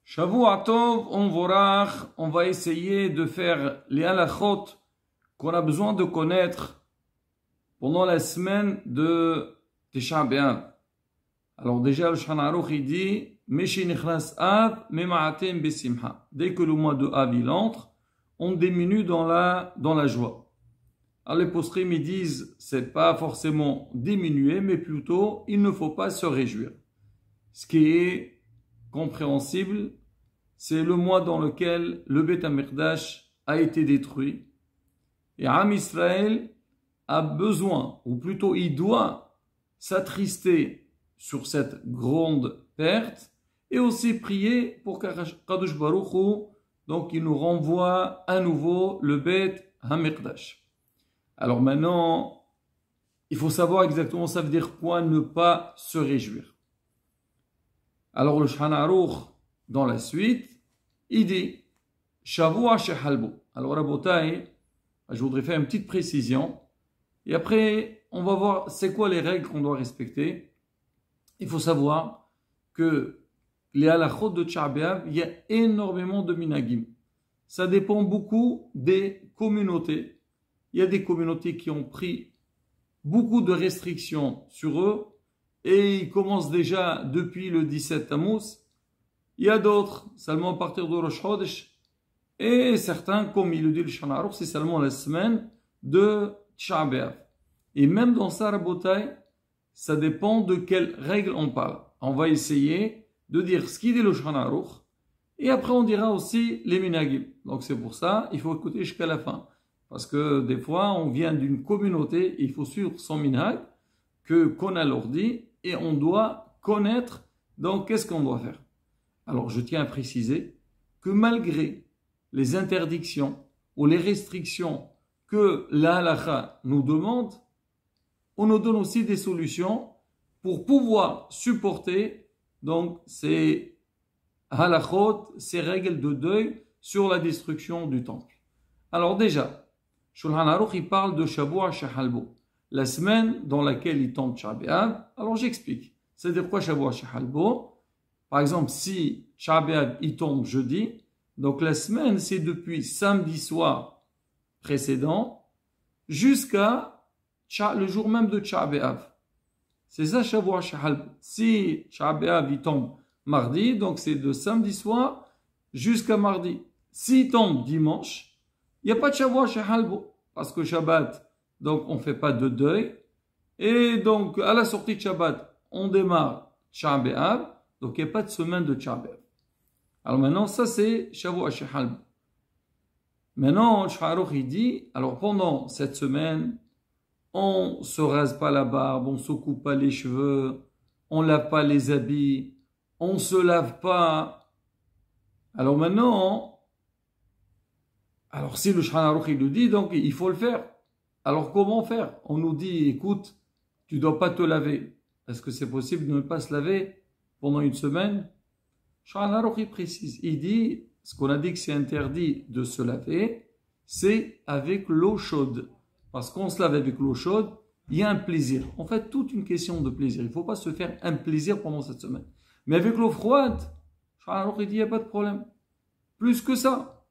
Shavua Tov, on va essayer de faire les halachot qu'on a besoin de connaître pendant la semaine de Tisha B'Av. Alors déjà, le Shulchan Aruch il dit Meshi nichnas Av, mema'atem besimha. Dès que le mois de Av il entre, on diminue dans la joie. Alors les posrim ils disent c'est pas forcément diminuer, mais plutôt il ne faut pas se réjouir. Ce qui est compréhensible, c'est le mois dans lequel le Beth HaMikdash a été détruit. Et Am Israël a besoin, ou plutôt il doit s'attrister sur cette grande perte et aussi prier pour qu'Kadosh Baruch Hu, donc il nous renvoie à nouveau le Beth HaMikdash. Alors maintenant, il faut savoir exactement ça veut dire quoi ne pas se réjouir. Alors le Shulchan Aruch, dans la suite, il dit Shavua Shehalbo. Alors Rabotai, je voudrais faire une petite précision. Et après, on va voir c'est quoi les règles qu'on doit respecter. Il faut savoir que les halachot de Tisha B'Av, il y a énormément de minagim. Ça dépend beaucoup des communautés. Il y a des communautés qui ont pris beaucoup de restrictions sur eux et ils commencent déjà depuis le 17 Tammuz. Il y a d'autres seulement à partir de Rosh Chodesh et certains, comme il le dit le Shulchan Aruch, c'est seulement la semaine de Tisha B'Av. Et même dans ça, Rabotai, ça dépend de quelles règles on parle. On va essayer de dire ce qu'il dit le Shulchan Aruch et après on dira aussi les minagim. Donc c'est pour ça, il faut écouter jusqu'à la fin. Parce que des fois, on vient d'une communauté, il faut suivre son minhag qu'on a leur dit et on doit connaître donc qu'est-ce qu'on doit faire. Alors je tiens à préciser que malgré les interdictions ou les restrictions que la halakha nous demande, on nous donne aussi des solutions pour pouvoir supporter donc ces halachot, ces règles de deuil sur la destruction du temple. Alors déjà, Shulchan Aruch il parle de Shavua Shehalbo, la semaine dans laquelle il tombe Tisha B'Av. Alors j'explique. C'est-à-dire quoi Shavua Shehalbo? Par exemple, si Tisha B'Av il tombe jeudi, donc la semaine c'est depuis samedi soir précédent jusqu'à le jour même de Tisha B'Av. C'est ça Shavua Shehalbo. Si Tisha B'Av il tombe mardi, donc c'est de samedi soir jusqu'à mardi. S'il tombe dimanche, il n'y a pas de Shavua Shehalbo, parce que Shabbat, donc on ne fait pas de deuil. Et donc, à la sortie de Shabbat, on démarre Tisha B'Av, donc il n'y a pas de semaine de Tisha B'Av. Alors maintenant, ça c'est Shavua Shehalbo. Maintenant, le Shulchan Aruch il dit, alors pendant cette semaine, on ne se rase pas la barbe, on ne se coupe pas les cheveux, on ne lave pas les habits, on ne se lave pas. Alors maintenant, alors si le Shulchan Aruch il le dit, donc il faut le faire. Alors comment faire? On nous dit, écoute, tu ne dois pas te laver. Est-ce que c'est possible de ne pas se laver pendant une semaine? Shulchan Aruch il précise, il dit, ce qu'on a dit que c'est interdit de se laver, c'est avec l'eau chaude. Parce qu'on se lave avec l'eau chaude, il y a un plaisir. En fait, toute une question de plaisir. Il ne faut pas se faire un plaisir pendant cette semaine. Mais avec l'eau froide, Shulchan Aruch il dit, il n'y a pas de problème. Plus que ça.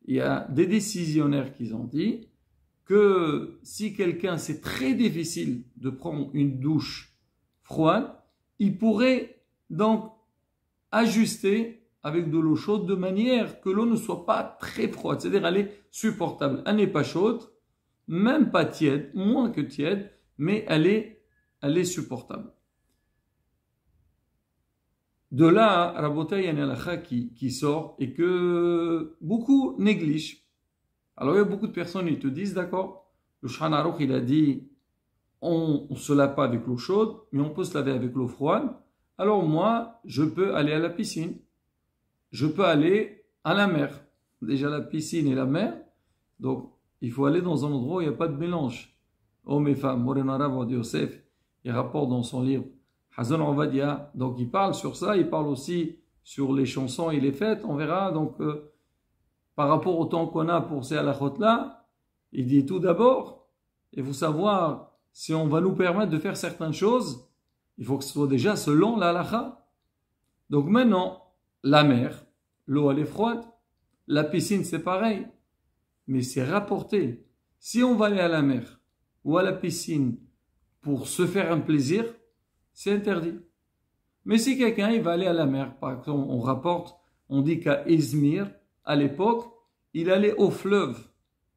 Il y a des décisionnaires qui ont dit que si quelqu'un, c'est très difficile de prendre une douche froide, il pourrait donc ajuster avec de l'eau chaude de manière que l'eau ne soit pas très froide, c'est-à-dire elle est supportable. Elle n'est pas chaude, même pas tiède, moins que tiède, mais elle est supportable. De là, Rabotai, il y a une halakha qui sort et que beaucoup négligent. Alors, il y a beaucoup de personnes qui te disent, d'accord, le Shulchan Aruch, il a dit, on ne se lave pas avec l'eau chaude, mais on peut se laver avec l'eau froide. Alors moi, je peux aller à la piscine. Je peux aller à la mer. Déjà, la piscine et la mer. Donc, il faut aller dans un endroit où il n'y a pas de mélange. Hommes et femmes, Morena Rav Yosef, il rapporte dans son livre Hazon Ovadia, donc il parle sur ça, il parle aussi sur les chansons et les fêtes, on verra, donc par rapport au temps qu'on a pour ces halachot-là, il dit tout d'abord, il faut savoir si on va nous permettre de faire certaines choses, il faut que ce soit déjà selon la halacha. Donc maintenant, la mer, l'eau elle est froide. La piscine c'est pareil. Mais c'est rapporté. Si on va aller à la mer ou à la piscine pour se faire un plaisir, c'est interdit. Mais si quelqu'un il va aller à la mer, par exemple, on rapporte, on dit qu'à Izmir, à l'époque, il allait au fleuve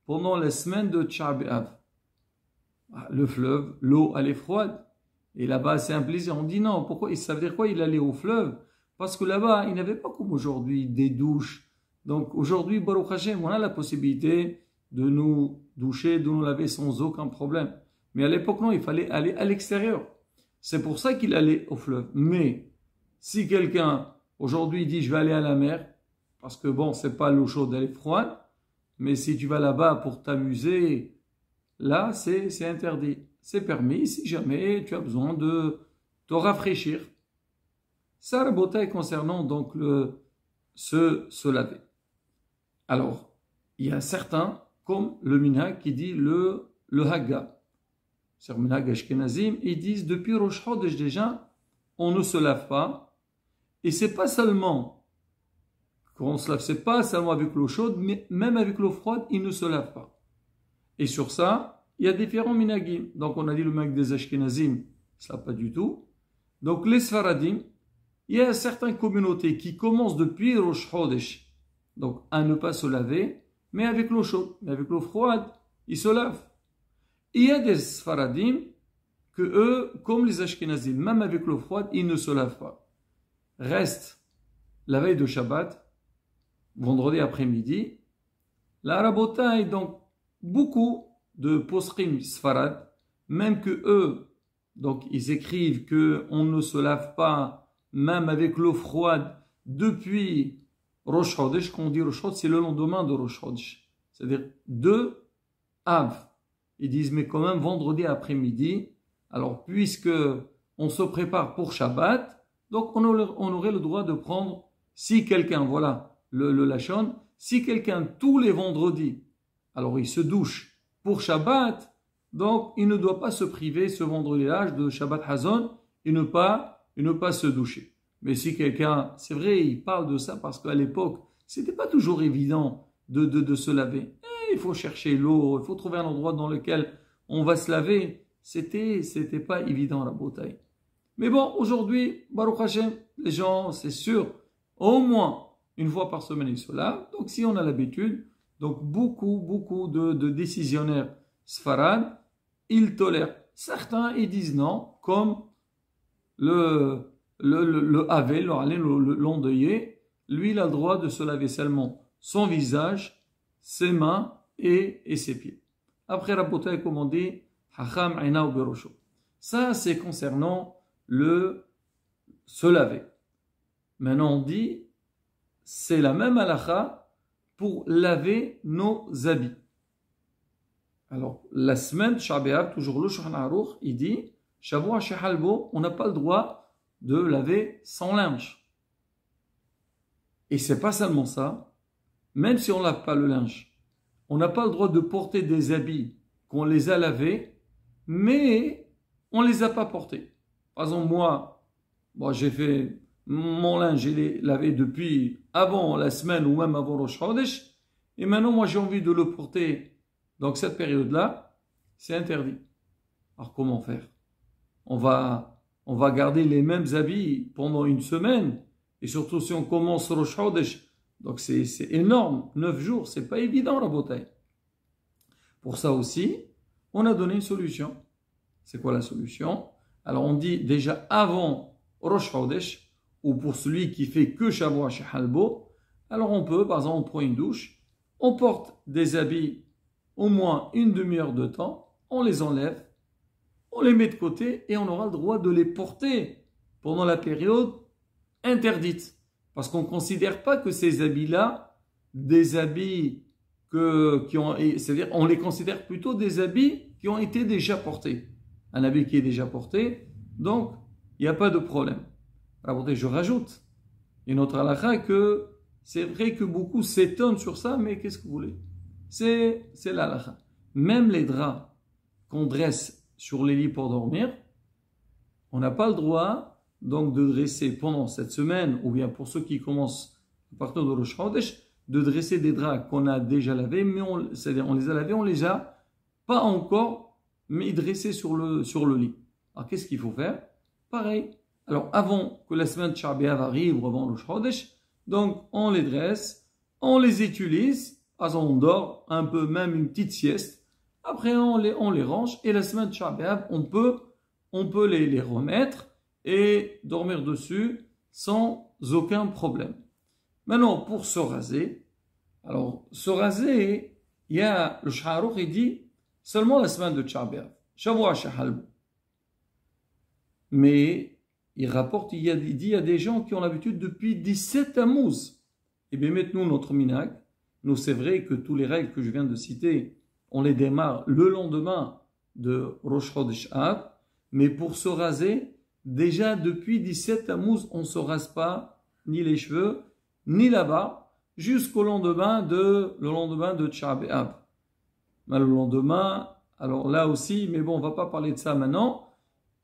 pendant la semaine de Tisha B'Av. Le fleuve, l'eau elle est froide. Et là-bas c'est un plaisir. On dit non, pourquoi? Ça veut dire quoi? Il allait au fleuve? Parce que là-bas, il n'avait pas comme aujourd'hui des douches. Donc aujourd'hui, Baruch Hashem, on a la possibilité de nous doucher, de nous laver sans aucun problème. Mais à l'époque, non, il fallait aller à l'extérieur. C'est pour ça qu'il allait au fleuve. Mais si quelqu'un aujourd'hui dit je vais aller à la mer, parce que bon, c'est pas l'eau chaude, elle est froide, mais si tu vas là-bas pour t'amuser, là, c'est interdit. C'est permis si jamais tu as besoin de te rafraîchir. Ça, la beauté concernant donc se laver. Alors, il y a certains, comme le minhag, qui dit le Hagga. C'est le minhag ashkenazim, ils disent depuis Rosh Chodesh déjà, on ne se lave pas. Et c'est pas seulement qu'on se lave, c'est pas seulement avec l'eau chaude, mais même avec l'eau froide, ils ne se lavent pas. Et sur ça, il y a différents minhagim. Donc on a dit le minhag des ashkenazim, ça pas du tout. Donc les Sfaradim, il y a certaines communautés qui commencent depuis Rosh Chodesh, donc à ne pas se laver, mais avec l'eau chaude. Mais avec l'eau froide, ils se lavent. Il y a des Sfaradim que eux, comme les Ashkenazim, même avec l'eau froide, ils ne se lavent pas. Reste la veille de Shabbat, vendredi après-midi, la Rabotaï, donc beaucoup de posrim Sfarad, même que eux, donc ils écrivent qu'on ne se lave pas même avec l'eau froide depuis Rosh Chodesh. Quand on dit Rosh Chodesh, c'est le lendemain de Rosh Chodesh, c'est-à-dire de Av. Ils disent mais quand même vendredi après-midi, alors puisque on se prépare pour Shabbat, donc on aurait le droit de prendre, si quelqu'un, voilà le lachon, si quelqu'un tous les vendredis, alors il se douche pour Shabbat, donc il ne doit pas se priver ce vendredi-là de Shabbat Hazon et ne pas se doucher. Mais si quelqu'un, c'est vrai, il parle de ça parce qu'à l'époque, c'était pas toujours évident de se laver. Il faut chercher l'eau, il faut trouver un endroit dans lequel on va se laver. C'était pas évident la bouteille. Mais bon, aujourd'hui, Baruch Hashem, les gens, c'est sûr, au moins une fois par semaine ils se lavent. Donc si on a l'habitude, donc beaucoup de décisionnaires sfarad, ils tolèrent. Certains, ils disent non, comme le Havel, l'endeuillé, lui, il a le droit de se laver seulement son visage, ses mains et ses pieds. Après, Rabotai, comme on dit, Hacham Aina ou Berosho. Ça, c'est concernant le se laver. Maintenant, on dit, c'est la même halakha pour laver nos habits. Alors, la semaine, Shabbat, toujours le Shulchan Aruch, il dit, Shavua Shehalbo, on n'a pas le droit de laver sans linge. Et c'est pas seulement ça, même si on ne lave pas le linge, on n'a pas le droit de porter des habits qu'on les a lavés, mais on ne les a pas portés. Par exemple, moi, j'ai fait mon linge, je l'ai lavé depuis avant la semaine ou même avant Rosh Chodesh, et maintenant, moi, j'ai envie de le porter. Donc, cette période-là, c'est interdit. Alors, comment faire? On va garder les mêmes habits pendant une semaine, et surtout si on commence Rosh Chodesh. Donc, c'est énorme. 9 jours, c'est pas évident, la bouteille. Pour ça aussi, on a donné une solution. C'est quoi la solution? Alors, on dit déjà avant Rosh Chodesh, ou pour celui qui fait que Shavua Shehalbo, alors on peut, par exemple, on prend une douche, on porte des habits au moins une demi-heure de temps, on les enlève, on les met de côté et on aura le droit de les porter pendant la période interdite. Parce qu'on ne considère pas que ces habits-là, des habits c'est-à-dire on les considère plutôt des habits qui ont été déjà portés. Un habit qui est déjà porté, donc il n'y a pas de problème. Alors, je rajoute une autre halakha que c'est vrai que beaucoup s'étonnent sur ça, mais qu'est-ce que vous voulez? C'est l'halakha. Même les draps qu'on dresse sur les lits pour dormir, on n'a pas le droit donc de dresser pendant cette semaine, ou bien pour ceux qui commencent à partir de Rosh Chodesh, de dresser des draps qu'on a déjà lavés, mais c'est-à-dire on les a lavés, on les a pas encore, mais dressés sur le lit. Alors qu'est-ce qu'il faut faire? Pareil. Alors avant que la semaine de Tisha B'Av arrive, ou avant Rosh Chodesh, donc on les dresse, on les utilise, on dort un peu, même une petite sieste. Après on les range et la semaine de Tisha B'Av, on peut les remettre et dormir dessus sans aucun problème. Maintenant, pour se raser, alors se raser, il y a le Shulchan Aruch, il dit seulement la semaine de Tisha B'Av, Shavua Shehalbu. Mais il rapporte, il dit il y a des gens qui ont l'habitude depuis 17 Tammuz. Et bien maintenant, notre minhag, nous c'est vrai que tous les règles que je viens de citer, on les démarre le lendemain de Rosh Chodesh Av, mais pour se raser, déjà depuis 17 Tammuz, on ne se rase pas ni les cheveux, ni la barbe, jusqu'au lendemain de Tisha B'Av. Mais le lendemain, alors là aussi, mais bon, on ne va pas parler de ça maintenant,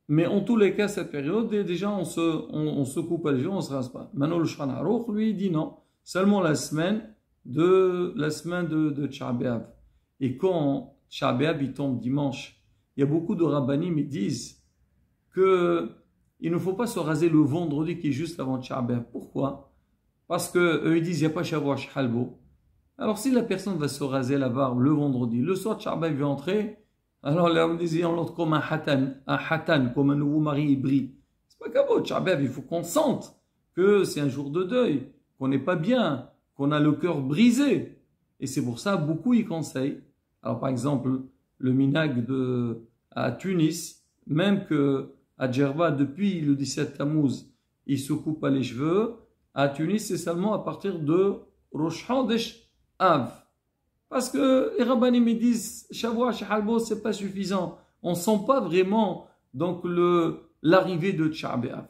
mais en tous les cas, cette période, déjà, on se coupe les cheveux, on ne se rase pas. Maintenant, le Shulchan Aruch, lui, dit non, seulement la semaine de Tisha B'Av. Et quand Tisha B'Av, il tombe dimanche, il y a beaucoup de rabbanim qui disent qu'il ne faut pas se raser le vendredi qui est juste avant Tisha B'Av. Pourquoi? Parce qu'eux, ils disent, il n'y a pas Shavua Shehalbu. Alors, si la personne va se raser la barbe le vendredi, le soir, Tisha B'Av va entrer, alors là, on disait, on l'entend comme un hatan, comme un nouveau mari hybride. C'est pas cabot, Tisha B'Av, il faut qu'on sente que c'est un jour de deuil, qu'on n'est pas bien, qu'on a le cœur brisé. Et c'est pour ça, beaucoup y conseillent. Alors, par exemple, le minhag à Tunis, même que à Djerba, depuis le 17 Tammuz, il se coupe pas les cheveux. À Tunis, c'est seulement à partir de Rosh Chodesh Av. Parce que les rabbanim me disent, Shavua Shehalbu, c'est pas suffisant. On sent pas vraiment, donc, l'arrivée de Tisha B'Av.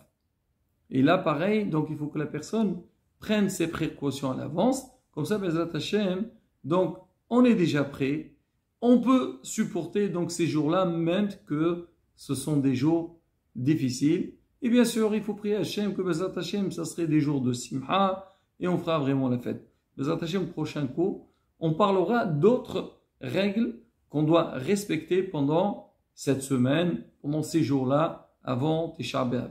Et là, pareil, donc, il faut que la personne prenne ses précautions à l'avance. Comme ça, Bezrat Hashem, donc, on est déjà prêt. On peut supporter, donc, ces jours-là, même que ce sont des jours difficiles. Et bien sûr, il faut prier Hashem que Bezrat Hashem, ça serait des jours de Simha et on fera vraiment la fête. Bezrat Hashem, prochain cours, on parlera d'autres règles qu'on doit respecter pendant cette semaine, pendant ces jours-là, avant Tisha B'Av.